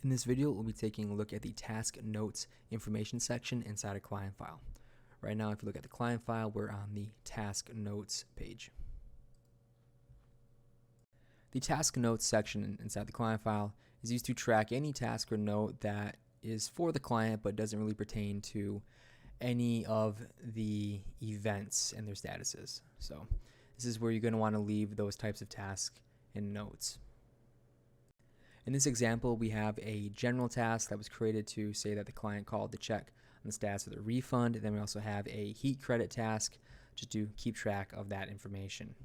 In this video, we'll be taking a look at the task notes information section inside a client file. Right now, if you look at the client file, we're on the task notes page. The task notes section inside the client file is used to track any task or note that is for the client but doesn't really pertain to any of the events and their statuses. So this is where you're going to want to leave those types of tasks and notes. In this example, we have a general task that was created to say that the client called to check on the status of the refund. Then we also have a heat credit task just to keep track of that information.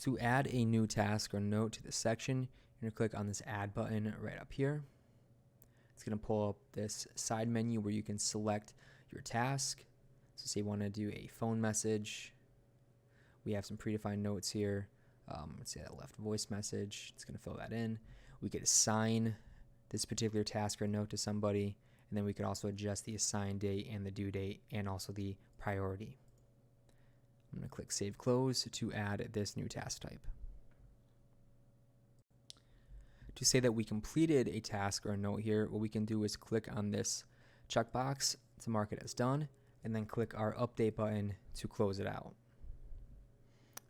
To add a new task or note to this section, you're going to click on this add button right up here. It's going to pull up this side menu where you can select your task. So say you want to do a phone message. We have some predefined notes here. Let's say that left voice message. It's going to fill that in. We could assign this particular task or note to somebody, and then we could also adjust the assign date and the due date and also the priority. I'm going to click Save Close to add this new task type. To say that we completed a task or a note here, what we can do is click on this checkbox to mark it as done, and then click our Update button to close it out.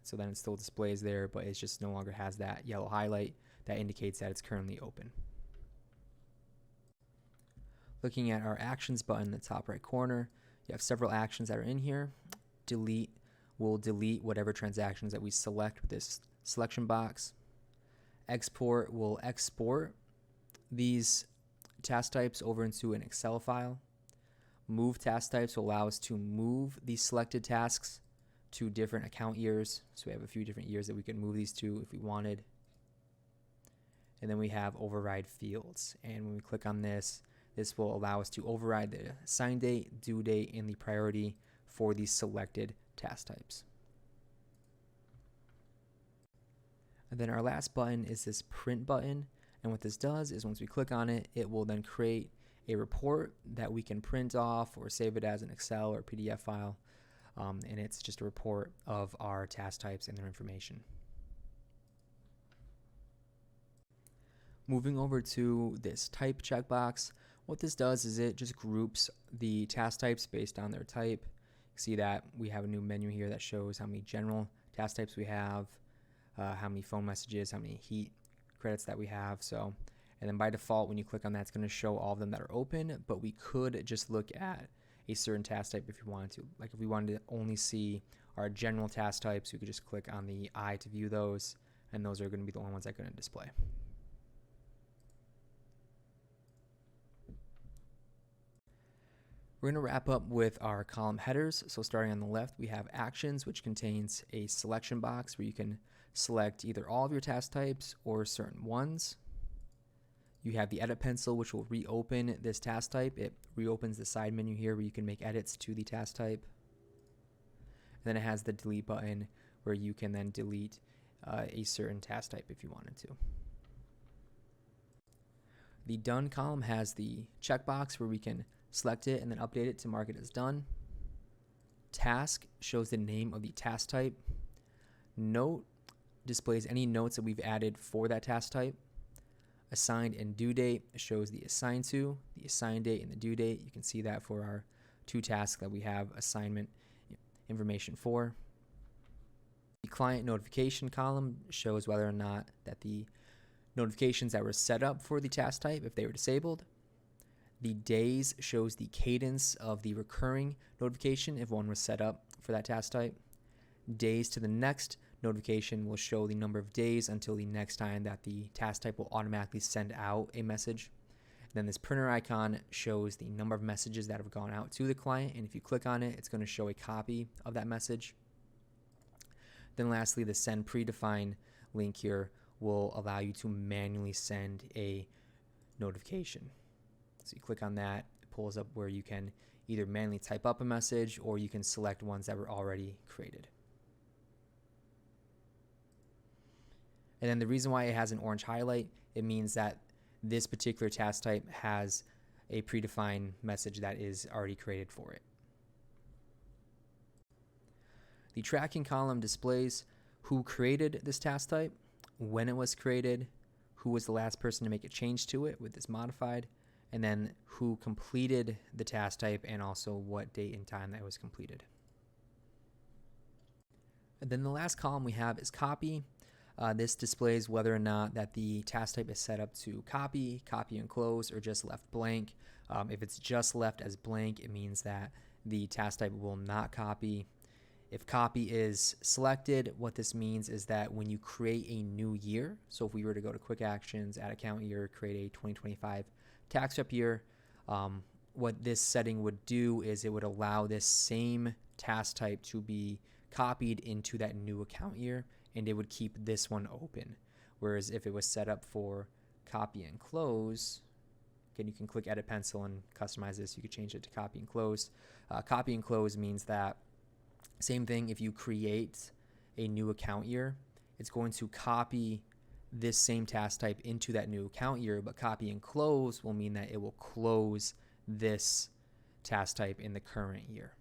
So then it still displays there, but it just no longer has that yellow highlight that indicates that it's currently open. Looking at our Actions button in the top right corner, you have several actions that are in here. Delete will delete whatever transactions that we select with this selection box. Export will export these task types over into an Excel file. Move task types will allow us to move these selected tasks to different account years. So we have a few different years that we can move these to if we wanted. And then we have override fields. And when we click on this, this will allow us to override the assign date, due date, and the priority for these selected task types. And then our last button is this print button. And what this does is once we click on it, it will then create a report that we can print off or save it as an Excel or PDF file. And it's just a report of our task types and their information. Moving over to this type checkbox, what this does is it just groups the task types based on their type. You see that we have a new menu here that shows how many general task types we have, how many phone messages, how many heat credits that we have. So, and then by default, when you click on that, it's going to show all of them that are open, but we could just look at a certain task type if you wanted to. Like if we wanted to only see our general task types, we could just click on the eye to view those, and those are going to be the only ones that are going to display. We're going to wrap up with our column headers. So starting on the left, we have actions, which contains a selection box where you can select either all of your task types or certain ones. You have the edit pencil, which will reopen this task type. It reopens the side menu here where you can make edits to the task type. And then it has the delete button where you can then delete a certain task type if you wanted to. The done column has the checkbox where we can select it and then update it to mark it as done. Task shows the name of the task type. Note displays any notes that we've added for that task type. Assigned and due date shows the assigned to, the assigned date, and the due date. You can see that for our two tasks that we have assignment information for. The client notification column shows whether or not that the notifications that were set up for the task type, if they were disabled. The days shows the cadence of the recurring notification if one was set up for that task type. Days to the next notification will show the number of days until the next time that the task type will automatically send out a message. And then this printer icon shows the number of messages that have gone out to the client, and if you click on it, it's going to show a copy of that message. Then lastly, the send predefined link here will allow you to manually send a notification. So you click on that, it pulls up where you can either manually type up a message or you can select ones that were already created. And then the reason why it has an orange highlight, it means that this particular task type has a predefined message that is already created for it. The tracking column displays who created this task type, when it was created, who was the last person to make a change to it with this modified, and then who completed the task type and also what date and time that was completed. And then the last column we have is copy. This displays whether or not that the task type is set up to copy, copy and close, or just left blank. If it's just left as blank, it means that the task type will not copy. If copy is selected, what this means is that when you create a new year, so if we were to go to Quick Actions, add account year, create a 2025 tax prep year, what this setting would do is it would allow this same task type to be copied into that new account year, and it would keep this one open. Whereas if it was set up for copy and close, again, you can click edit pencil and customize this. You could change it to copy and close. Copy and close means that same thing, if you create a new account year, it's going to copy this same task type into that new account year, but copy and close will mean that it will close this task type in the current year.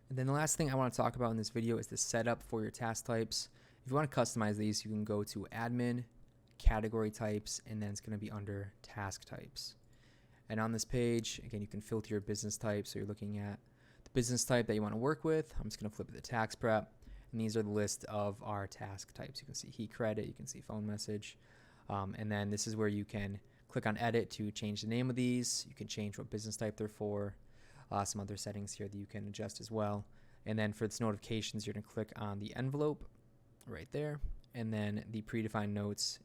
And then the last thing I want to talk about in this video is the setup for your task types. If you want to customize these, you can go to admin, category types, and then it's going to be under task types. And on this page, again, you can filter your business type. So you're looking at the business type that you want to work with. I'm just going to flip it to tax prep. And these are the list of our task types. You can see e-credit, you can see phone message. And then this is where you can click on edit to change the name of these. You can change what business type they're for. Some other settings here that you can adjust as well. And then for its notifications, you're going to click on the envelope right there. And then the predefined notes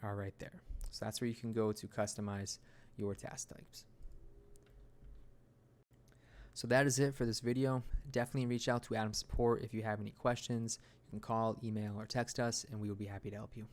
are right there. So that's where you can go to customize your task types. So that is it for this video. Definitely reach out to Adam Support if you have any questions. You can call, email, or text us, and we will be happy to help you.